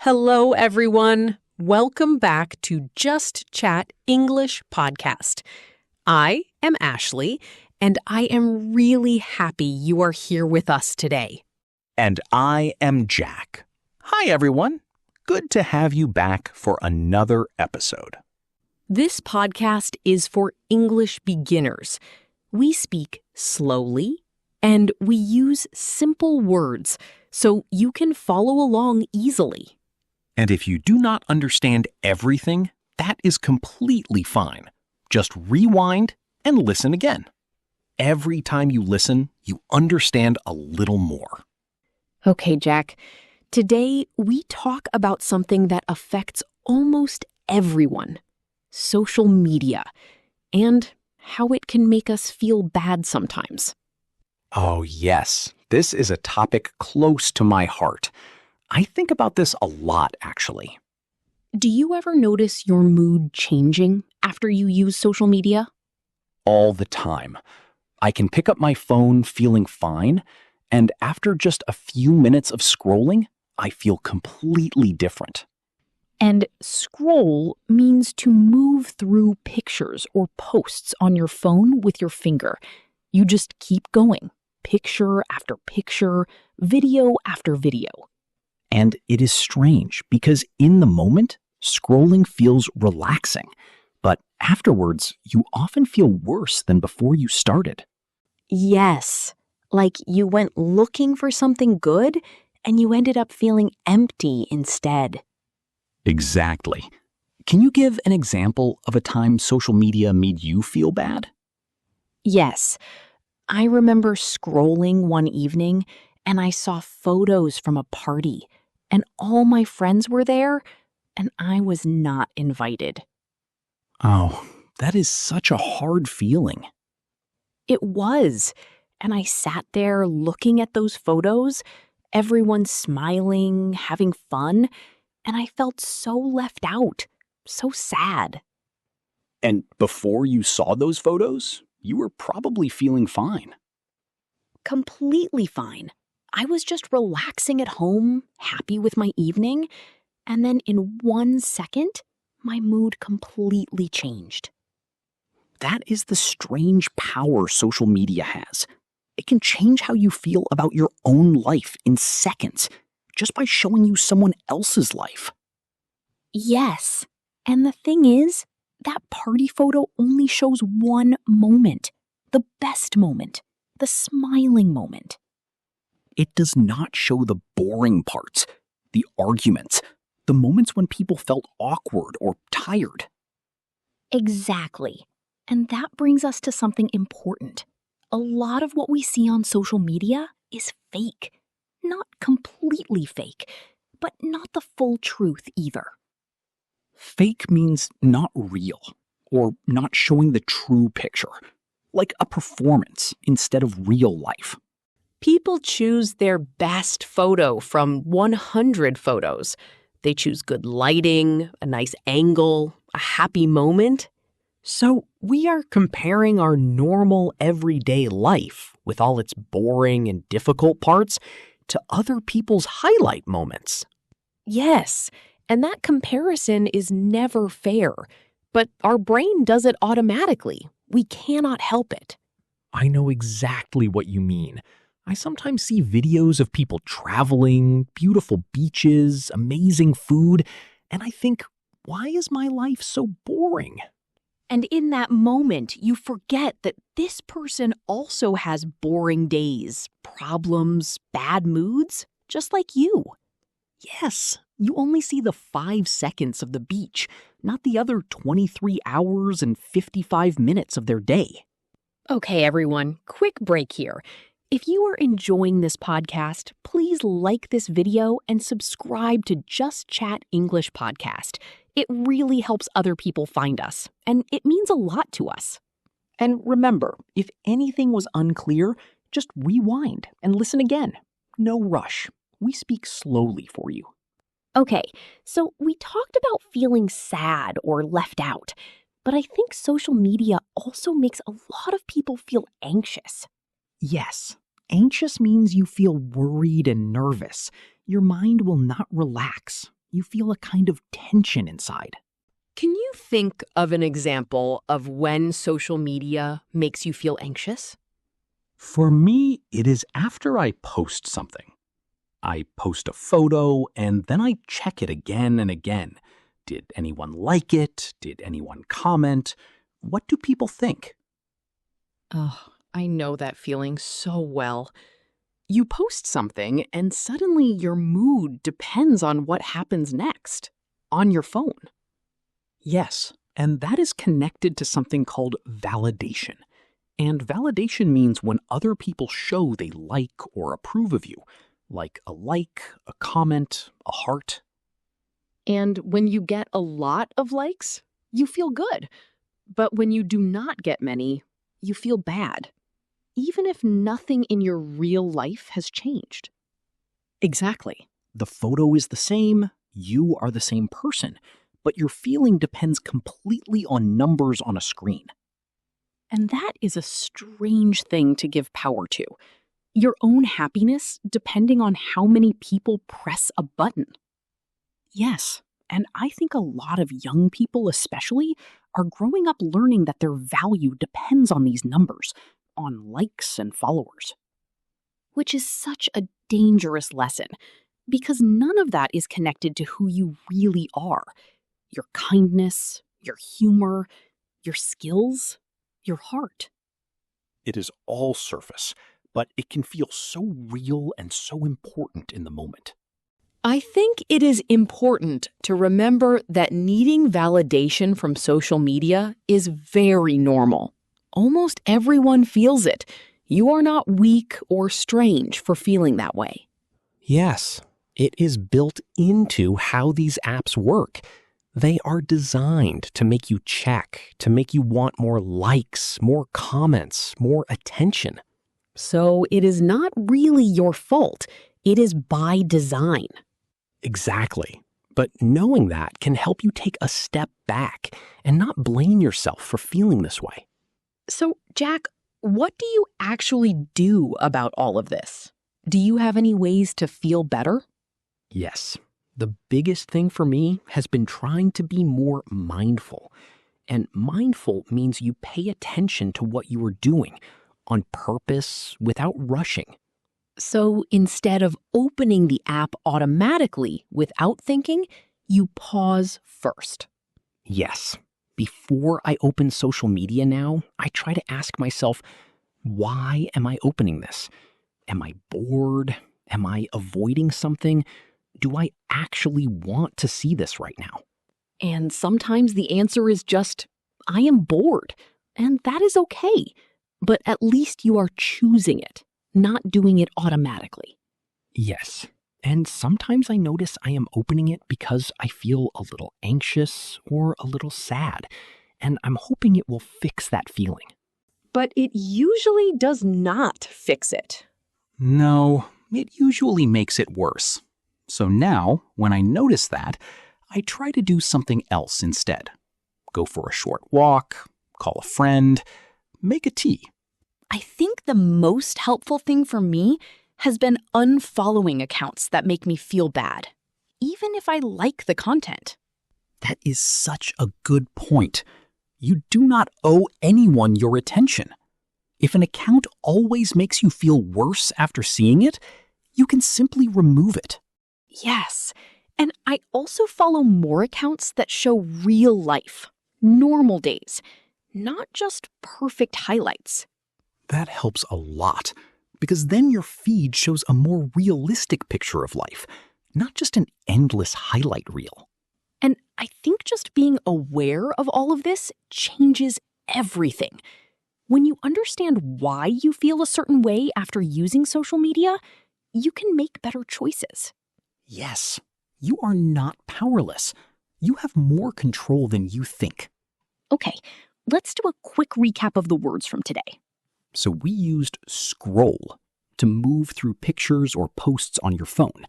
Hello, everyone. Welcome back to Just Chat English podcast. I am Ashley, and I am really happy you are here with us today. And I am Jack. Hi, everyone. Good to have you back for another episode. This podcast is for English beginners. We speak slowly, and we use simple words so you can follow along easily. And if you do not understand everything, that is completely fine. Just rewind and listen again. Every time you listen, you understand a little more. Okay, Jack. Today, we talk about something that affects almost everyone. Social media. And how it can make us feel bad sometimes. Oh, yes. This is a topic close to my heart. I think about this a lot, actually. Do you ever notice your mood changing after you use social media? All the time. I can pick up my phone feeling fine, and after just a few minutes of scrolling, I feel completely different. And scroll means to move through pictures or posts on your phone with your finger. You just keep going, picture after picture, video after video. And it is strange because in the moment, scrolling feels relaxing. But afterwards, you often feel worse than before you started. Yes, like you went looking for something good and you ended up feeling empty instead. Exactly. Can you give an example of a time social media made you feel bad? Yes. I remember scrolling one evening and I saw photos from a party and all my friends were there and I was not invited. Oh, that is such a hard feeling. It was. And I sat there looking at those photos, everyone smiling, having fun, and I felt so left out, so sad. And before you saw those photos, you were probably feeling fine. Completely fine. I was just relaxing at home, happy with my evening, and then in 1 second, my mood completely changed. That is the strange power social media has. It can change how you feel about your own life in seconds, just by showing you someone else's life. Yes, and the thing is, that party photo only shows one moment, the best moment, the smiling moment. It does not show the boring parts, the arguments, the moments when people felt awkward or tired. Exactly. And that brings us to something important. A lot of what we see on social media is fake. Not completely fake, but not the full truth either. Fake means not real, or not showing the true picture, like a performance instead of real life. People choose their best photo from 100 photos. They choose good lighting, a nice angle, a happy moment. So we are comparing our normal everyday life with all its boring and difficult parts to other people's highlight moments. Yes, and that comparison is never fair, but our brain does it automatically. We cannot help it. I know exactly what you mean. I sometimes see videos of people traveling, beautiful beaches, amazing food, and I think, why is my life so boring? And in that moment, you forget that this person also has boring days, problems, bad moods, just like you. Yes, you only see the 5 seconds of the beach, not the other 23 hours and 55 minutes of their day. Okay, everyone, quick break here. If you are enjoying this podcast, please like this video and subscribe to Just Chat English Podcast. It really helps other people find us, and it means a lot to us. And remember, if anything was unclear, just rewind and listen again. No rush. We speak slowly for you. Okay, so we talked about feeling sad or left out, but I think social media also makes a lot of people feel anxious. Yes, anxious means you feel worried and nervous. Your mind will not relax. you feel a kind of tension inside. Can you think of an example of when social media makes you feel anxious? For me, it is after I post something. I post a photo and then I check it again and again. Did anyone like it? Did anyone comment? What do people think? Oh, I know that feeling so well. You post something and suddenly your mood depends on what happens next on your phone. Yes, and that is connected to something called validation. And validation means when other people show they like or approve of you, like a comment, a heart. And when you get a lot of likes, you feel good. But when you do not get many, you feel bad, even if nothing in your real life has changed. Exactly. The photo is the same, you are the same person, but your feeling depends completely on numbers on a screen. And that is a strange thing to give power to. Your own happiness depending on how many people press a button. Yes, and I think a lot of young people especially are growing up learning that their value depends on these numbers, on likes and followers. Which is such a dangerous lesson, because none of that is connected to who you really are. Your kindness, your humor, your skills, your heart. It is all surface, but it can feel so real and so important in the moment. I think it is important to remember that needing validation from social media is very normal. Almost everyone feels it. You are not weak or strange for feeling that way. Yes, it is built into how these apps work. They are designed to make you check, to make you want more likes, more comments, more attention. So it is not really your fault. It is by design. Exactly. But knowing that can help you take a step back and not blame yourself for feeling this way. So, Jack, what do you actually do about all of this? Do you have any ways to feel better? Yes. The biggest thing for me has been trying to be more mindful. And mindful means you pay attention to what you are doing on purpose without rushing. So instead of opening the app automatically without thinking, you pause first. Yes. Before I open social media now, I try to ask myself, why am I opening this? Am I bored? Am I avoiding something? Do I actually want to see this right now? And sometimes the answer is just, I am bored. And that is okay. But at least you are choosing it, not doing it automatically. Yes. And sometimes I notice I am opening it because I feel a little anxious or a little sad, and I'm hoping it will fix that feeling. But it usually does not fix it. No, it usually makes it worse. So now, when I notice that, I try to do something else instead. Go for a short walk, call a friend, make a tea. I think the most helpful thing for me has been unfollowing accounts that make me feel bad, even if I like the content. That is such a good point. You do not owe anyone your attention. If an account always makes you feel worse after seeing it, you can simply remove it. Yes, and I also follow more accounts that show real life, normal days, not just perfect highlights. That helps a lot, because then your feed shows a more realistic picture of life, not just an endless highlight reel. And I think just being aware of all of this changes everything. When you understand why you feel a certain way after using social media, you can make better choices. Yes, you are not powerless. You have more control than you think. Okay, let's do a quick recap of the words from today. So we used scroll to move through pictures or posts on your phone.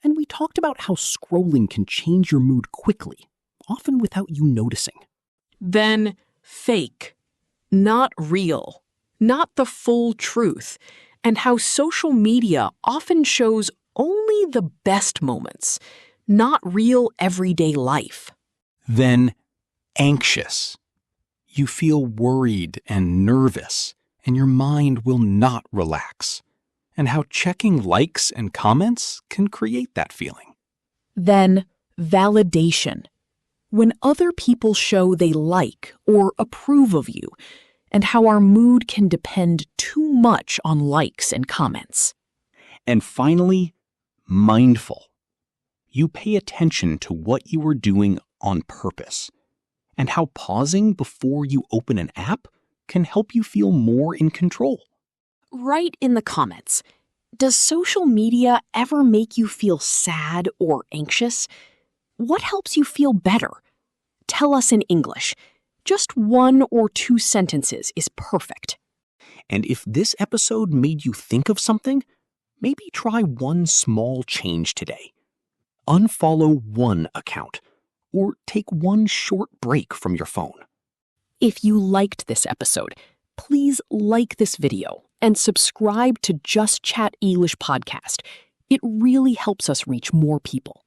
And we talked about how scrolling can change your mood quickly, often without you noticing. Then fake, not real, not the full truth, and how social media often shows only the best moments, not real everyday life. Then anxious. You feel worried and nervous, and your mind will not relax. And how checking likes and comments can create that feeling. Then validation. When other people show they like or approve of you, and how our mood can depend too much on likes and comments. And finally, mindful. You pay attention to what you are doing on purpose, and how pausing before you open an app can help you feel more in control. Write in the comments, does social media ever make you feel sad or anxious? What helps you feel better? Tell us in English. Just 1 or 2 sentences is perfect. And if this episode made you think of something, maybe try one small change today. Unfollow one account, or take one short break from your phone. If you liked this episode, please like this video and subscribe to Just Chat English podcast. It really helps us reach more people.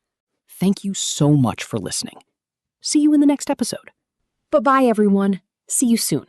Thank you so much for listening. See you in the next episode. Bye-bye, everyone. See you soon.